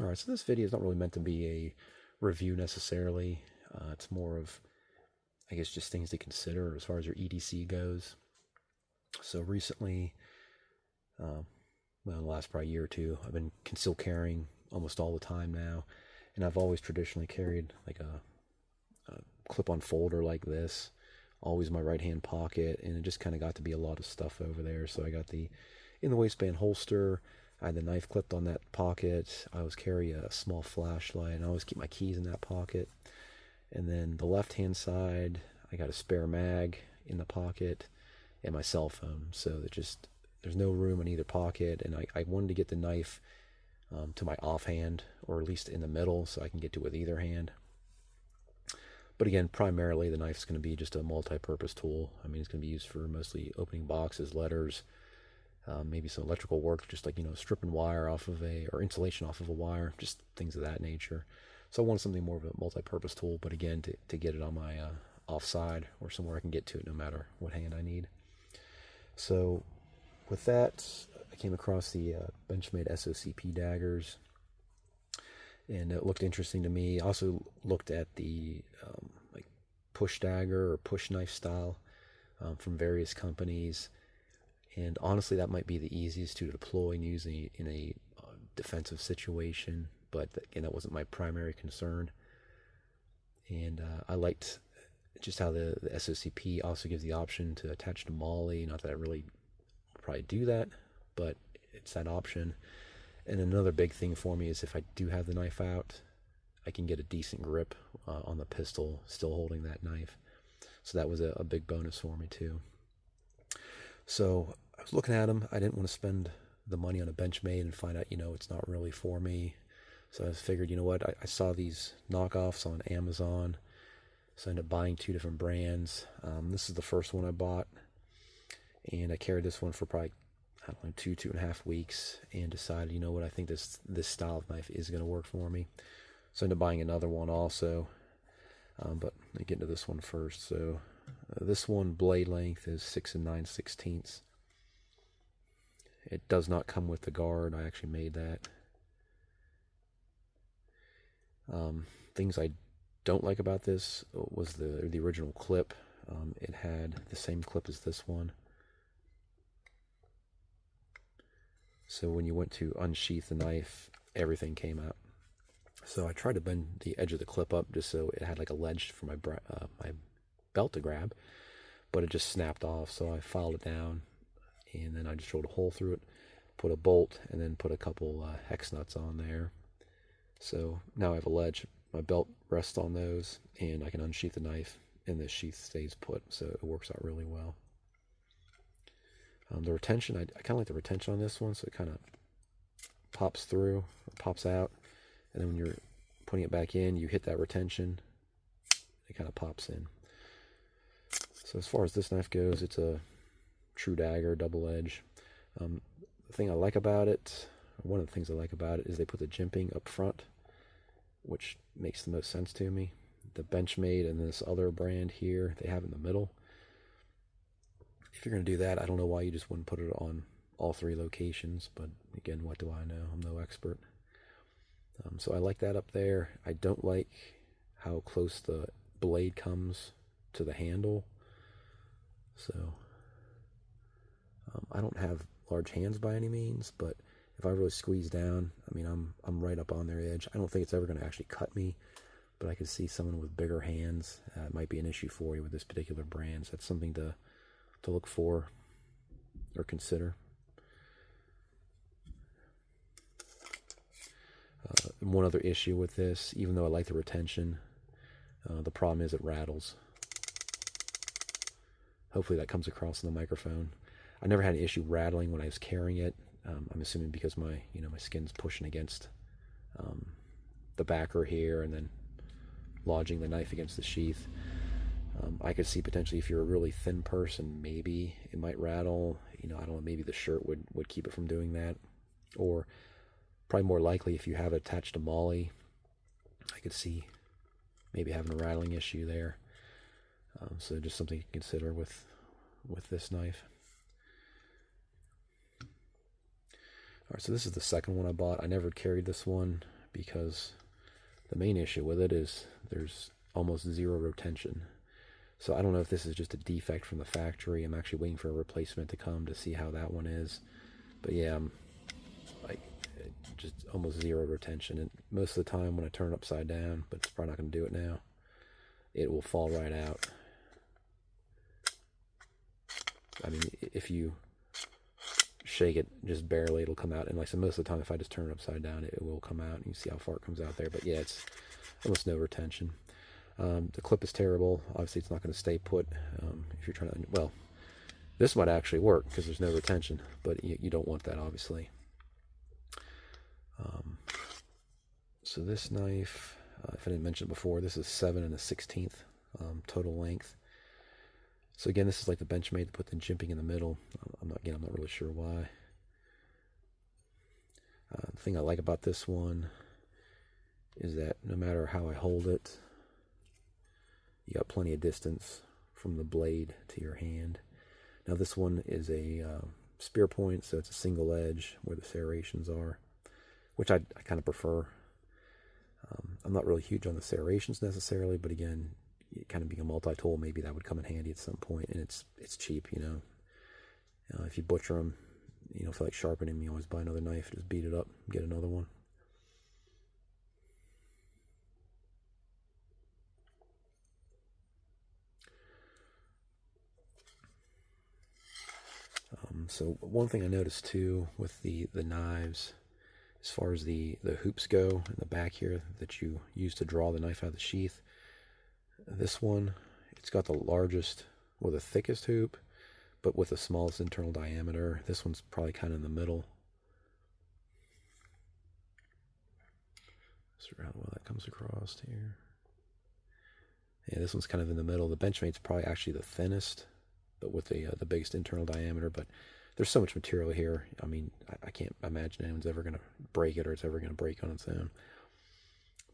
All right, so this video is not really meant to be a review necessarily. It's more of, I guess, just things to consider as far as your EDC goes. So recently, uh, well, in the last probably year or two, I've been concealed carrying almost all the time now, and I've always traditionally carried like a clip-on folder like this, always in my right-hand pocket, and it just kind of got to be a lot of stuff over there. So I got the in the waistband holster. I had the knife clipped on that pocket. I always carry a small flashlight, and I always keep my keys in that pocket. And then the left-hand side, I got a spare mag in the pocket and my cell phone. So there's no room in either pocket, and I wanted to get the knife to my offhand, or at least in the middle, so I can get to it with either hand. But again, primarily the knife's going to be just a multi-purpose tool. I mean, it's going to be used for mostly opening boxes, letters, maybe some electrical work, just like, stripping wire off of or insulation off of a wire, just things of that nature. So I wanted something more of a multi-purpose tool, but again, to get it on my offside or somewhere I can get to it no matter what hand I need. So with that, I came across the Benchmade SOCP daggers, and it looked interesting to me. I also looked at the like push dagger or push knife style from various companies, and honestly, that might be the easiest to deploy and use in a defensive situation. But again, that wasn't my primary concern. And I liked just how the SOCP also gives the option to attach to MOLLE. Not that I really probably do that, but it's that option. And another big thing for me is if I do have the knife out, I can get a decent grip on the pistol still holding that knife. So that was a big bonus for me too. So I was looking at them. I didn't want to spend the money on a Benchmade and find out, it's not really for me. So I figured, you know what, I saw these knockoffs on Amazon. So I ended up buying two different brands. This is the first one I bought, and I carried this one for probably, I don't know, 2.5 weeks, and decided, you know what, I think this style of knife is going to work for me. So I ended up buying another one also, but let me get into this one first. So this one, blade length is 6 9/16. It does not come with the guard. I actually made that. Things I don't like about this was the original clip. It had the same clip as this one. So when you went to unsheath the knife, everything came out. So I tried to bend the edge of the clip up just so it had like a ledge for my belt to grab, but it just snapped off. So I filed it down, and then I just drilled a hole through it, put a bolt, and then put a couple hex nuts on there. So now I have a ledge. My belt rests on those, and I can unsheath the knife, and the sheath stays put, so it works out really well. The retention, I kind of like the retention on this one, so it kind of pops through, or pops out, and then when you're putting it back in, you hit that retention, it kind of pops in. So as far as this knife goes, it's a true dagger, double edge. The thing I like about it, one of the things I like about it, is they put the jimping up front, which makes the most sense to me. The Benchmade and this other brand here, they have it in the middle. If you're going to do that, I don't know why you just wouldn't put it on all three locations, but again, what do I know? I'm no expert. So I like that up there. I don't like how close the blade comes to the handle. So I don't have large hands by any means, but if I really squeeze down, I mean, I'm right up on their edge. I don't think it's ever going to actually cut me, but I could see someone with bigger hands. It might be an issue for you with this particular brand. So that's something to look for or consider. One other issue with this, even though I like the retention, the problem is it rattles. Hopefully that comes across in the microphone. I never had an issue rattling when I was carrying it. I'm assuming because my skin's pushing against the backer here and then lodging the knife against the sheath. I could see potentially if you're a really thin person, maybe it might rattle. I don't know, maybe the shirt would keep it from doing that. Or probably more likely if you have it attached to MOLLE, I could see maybe having a rattling issue there. So just something to consider with this knife. Alright, so this is the second one I bought. I never carried this one because the main issue with it is there's almost zero retention. So I don't know if this is just a defect from the factory. I'm actually waiting for a replacement to come to see how that one is. But yeah, like just almost zero retention. And most of the time when I turn it upside down, but it's probably not going to do it now, it will fall right out. I mean, if you shake it just barely, it'll come out. And like I said, most of the time if I just turn it upside down, it will come out, and you see how far it comes out there. But yeah, it's almost no retention. The clip is terrible. Obviously it's not going to stay put. If you're trying to, well, this might actually work because there's no retention, but you don't want that, obviously. So this knife, if I didn't mention it before, this is 7 1/16 total length. So again, this is like the Benchmade to put the jimping in the middle. I'm not really sure why. The thing I like about this one is that no matter how I hold it, you got plenty of distance from the blade to your hand. Now this one is a spear point, so it's a single edge where the serrations are, which I kind of prefer. I'm not really huge on the serrations necessarily, but again, kind of being a multi-tool, maybe that would come in handy at some point, and it's cheap, you know. If you butcher them, you know, feel like sharpening them, you always buy another knife, just beat it up, get another one. So one thing I noticed too with the knives, as far as the hoops go in the back here that you use to draw the knife out of the sheath, this one, it's got the largest, or the thickest hoop, but with the smallest internal diameter. This one's probably kind of in the middle. See how well that comes across here. Yeah, this one's kind of in the middle. The Benchmade's probably actually the thinnest, but with the biggest internal diameter. But there's so much material here. I mean, I can't imagine anyone's ever going to break it, or it's ever going to break on its own.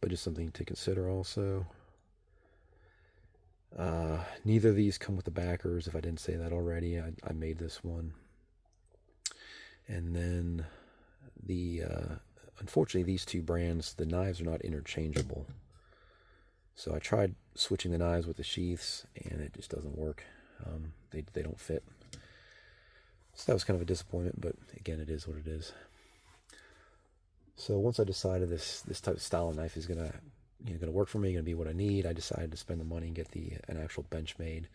But just something to consider also. Neither of these come with the backers, if I didn't say that already. I made this one. And then unfortunately, these two brands, the knives are not interchangeable. So I tried switching the knives with the sheaths, and it just doesn't work. They don't fit. So that was kind of a disappointment, but again, it is what it is. So once I decided this type of style of knife is gonna work for me, gonna be what I need, I decided to spend the money and get an actual Benchmade.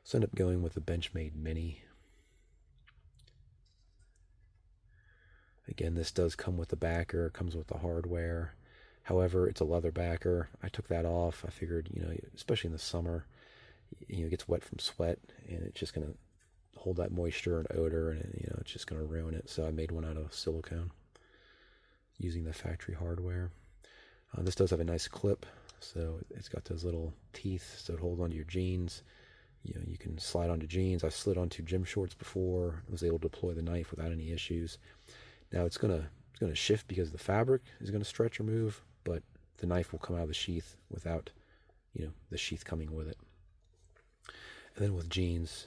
So I ended up going with the Benchmade Mini. Again, this does come with the backer, it comes with the hardware. However, it's a leather backer. I took that off. I figured, you know, especially in the summer, you know, it gets wet from sweat, and it's just gonna hold that moisture and odor, and you know, it's just gonna ruin it. So I made one out of silicone using the factory hardware. This does have a nice clip, so it's got those little teeth, so it holds onto your jeans. You know, you can slide onto jeans. I've slid onto gym shorts before. I was able to deploy the knife without any issues. Now it's gonna shift because the fabric is gonna stretch or move, but the knife will come out of the sheath without, you know, the sheath coming with it. And then with jeans,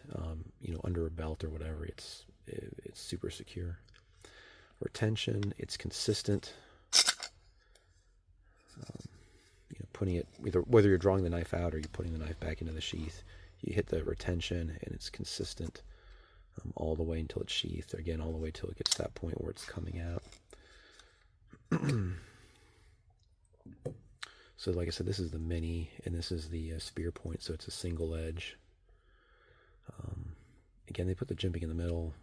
you know, under a belt or whatever, it's super secure. Retention, it's consistent. You know, putting it, whether you're drawing the knife out or you're putting the knife back into the sheath, you hit the retention, and it's consistent all the way until it's sheathed. Again, all the way till it gets to that point where it's coming out. So like I said, this is the Mini, and this is the spear point, so it's a single edge. Again, they put the jimping in the middle.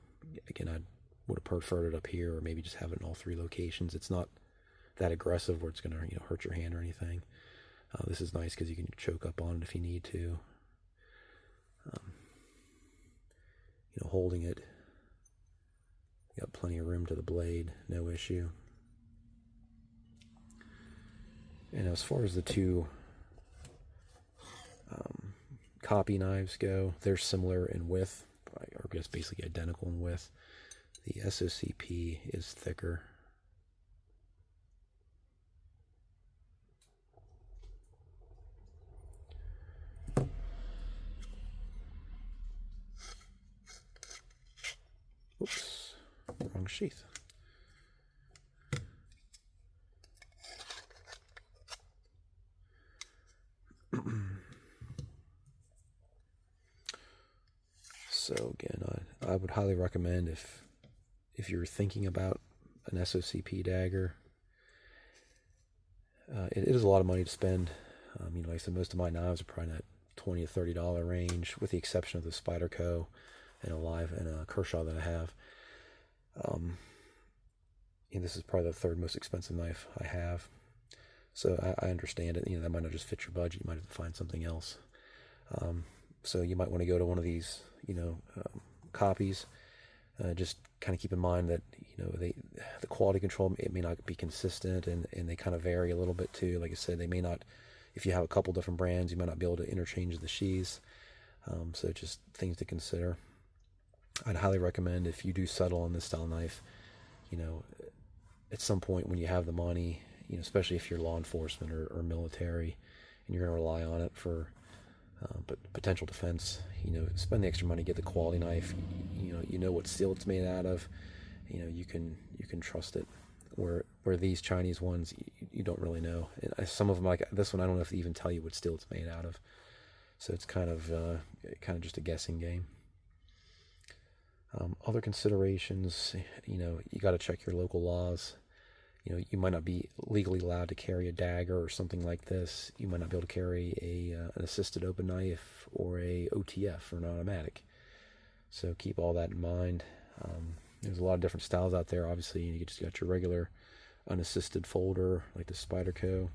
Again, I would have preferred it up here, or maybe just have it in all three locations. It's not that aggressive where it's going to, you know, hurt your hand or anything. This is nice because you can choke up on it if you need to. You know, holding it, you got plenty of room to the blade, no issue. And as far as the two copy knives go, they're similar in width, or I guess basically identical in width. The SOCP is thicker. Oops, wrong sheath. So again, I would highly recommend if you're thinking about an SOCP dagger. It is a lot of money to spend. Like I said, most of my knives are probably in that $20 to $30 range, with the exception of the Spyderco and a Kershaw that I have. This is probably the third most expensive knife I have, so I understand it. That might not just fit your budget. You might have to find something else. So you might want to go to one of these, copies. Just kind of keep in mind that the quality control, it may not be consistent, and they kind of vary a little bit too. Like I said, they may not. If you have a couple different brands, you might not be able to interchange the sheaths. So just things to consider. I'd highly recommend, if you do settle on this style knife, at some point when you have the money, especially if you're law enforcement or military, and you're going to rely on it for potential defense, spend the extra money, get the quality knife. You know what steel it's made out of. You can trust it. Where these Chinese ones, you don't really know. And some of them, like this one, I don't know if they even tell you what steel it's made out of. So it's kind of just a guessing game. Other considerations, you got to check your local laws. You might not be legally allowed to carry a dagger or something like this. You might not be able to carry an assisted open knife or a OTF or an automatic. So keep all that in mind. There's a lot of different styles out there. Obviously, you just got your regular unassisted folder like the Spyderco.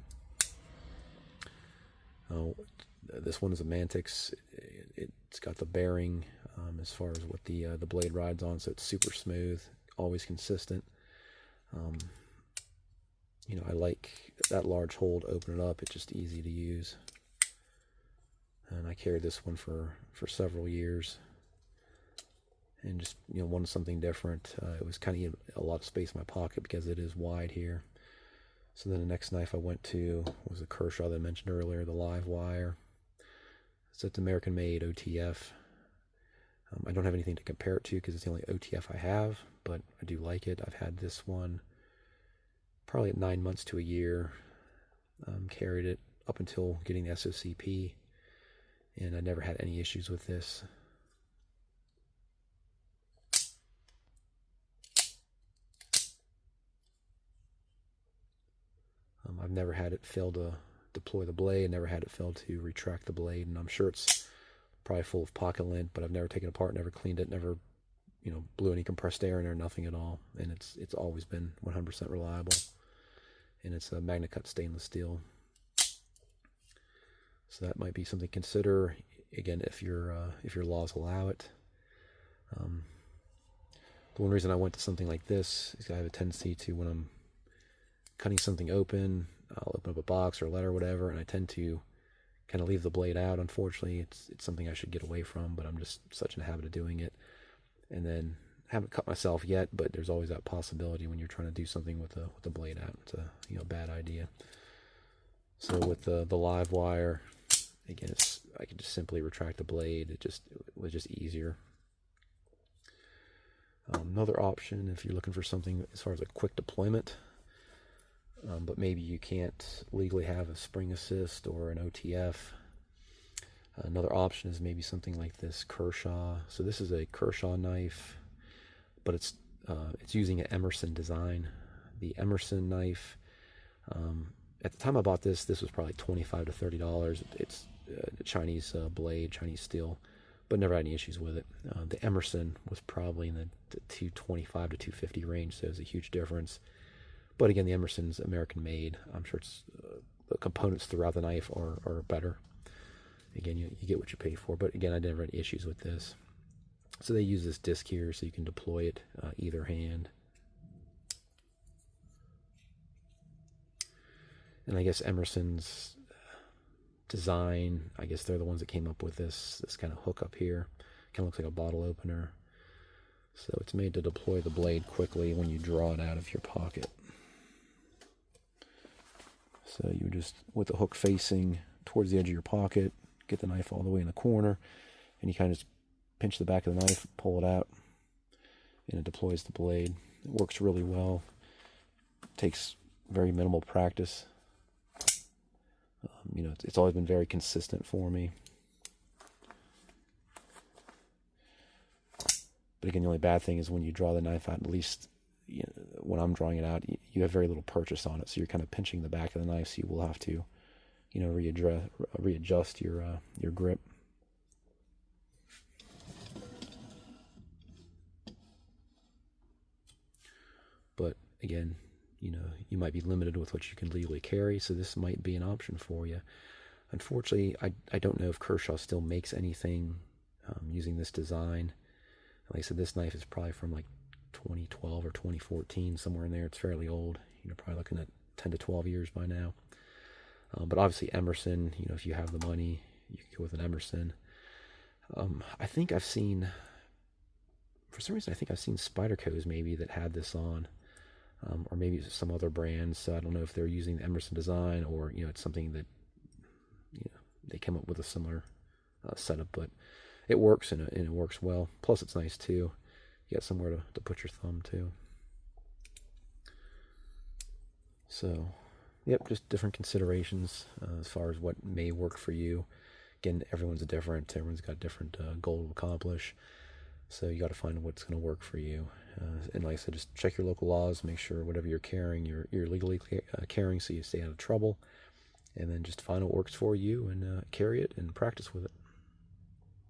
This one is a Mantix. It's got the bearing as far as what the blade rides on, so it's super smooth, always consistent. I like that large hole to open it up. It's just easy to use. And I carried this one for several years. And just, wanted something different. It was kind of a lot of space in my pocket because it is wide here. So then the next knife I went to was a Kershaw that I mentioned earlier, the Live Wire. So it's American made OTF. I don't have anything to compare it to because it's the only OTF I have, but I do like it. I've had this one probably at 9 months to a year. Carried it up until getting the SOCP, and I never had any issues with this. I've never had it fail to deploy the blade, never had it fail to retract the blade, and I'm sure it's probably full of pocket lint, but I've never taken it apart, never cleaned it, never blew any compressed air in there, nothing at all. And it's always been 100% reliable. And it's a magna cut stainless steel. So that might be something to consider, again, if your laws allow it. The one reason I went to something like this is I have a tendency to, when I'm cutting something open, I'll open up a box or a letter or whatever, and I tend to kind of leave the blade out. Unfortunately, it's something I should get away from, but I'm just such in a habit of doing it. And then I haven't cut myself yet, but there's always that possibility when you're trying to do something with the blade out. It's a bad idea. So with the Live Wire, again, I can just simply retract the blade. It was just easier. Another option, if you're looking for something as far as a quick deployment, but maybe you can't legally have a spring assist or an OTF. Another option is maybe something like this Kershaw. So this is a Kershaw knife, but it's using an Emerson design. The Emerson knife, at the time I bought this was probably $25 to $30. It's a Chinese blade, Chinese steel, but never had any issues with it. The Emerson was probably in the $225 to $250 range, so there's a huge difference. But again, the Emerson's American made. I'm sure it's the components throughout the knife are better. Again, you get what you pay for. But again, I never had issues with this. So they use this disc here so you can deploy it either hand. And I guess Emerson's design, I guess they're the ones that came up with this kind of hook up here. Kind of looks like a bottle opener. So it's made to deploy the blade quickly when you draw it out of your pocket. So you just, with the hook facing towards the edge of your pocket, get the knife all the way in the corner, and you kind of just pinch the back of the knife, pull it out, and it deploys the blade. It works really well. It takes very minimal practice. it's always been very consistent for me. But again, the only bad thing is when you draw the knife out, at least when I'm drawing it out, you have very little purchase on it. So you're kind of pinching the back of the knife, so you will have to, readjust your grip. But again, you might be limited with what you can legally carry, so this might be an option for you. Unfortunately, I don't know if Kershaw still makes anything using this design. Like I said, this knife is probably from like 2012 or 2014, somewhere in there. It's fairly old. Probably looking at 10 to 12 years by now. But obviously Emerson, if you have the money, you can go with an Emerson. I think I've seen, for some reason, Spyderco's maybe that had this on. Or maybe some other brands. So I don't know if they're using the Emerson design or, it's something that, they came up with a similar setup, but it works and it works well. Plus it's nice too. You got somewhere to put your thumb too. So, yep, just different considerations as far as what may work for you. Again, everyone's different. Everyone's got a different goal to accomplish. So you got to find what's going to work for you. And like I said, just check your local laws. Make sure whatever you're carrying, you're legally carrying, so you stay out of trouble. And then just find what works for you and carry it and practice with it.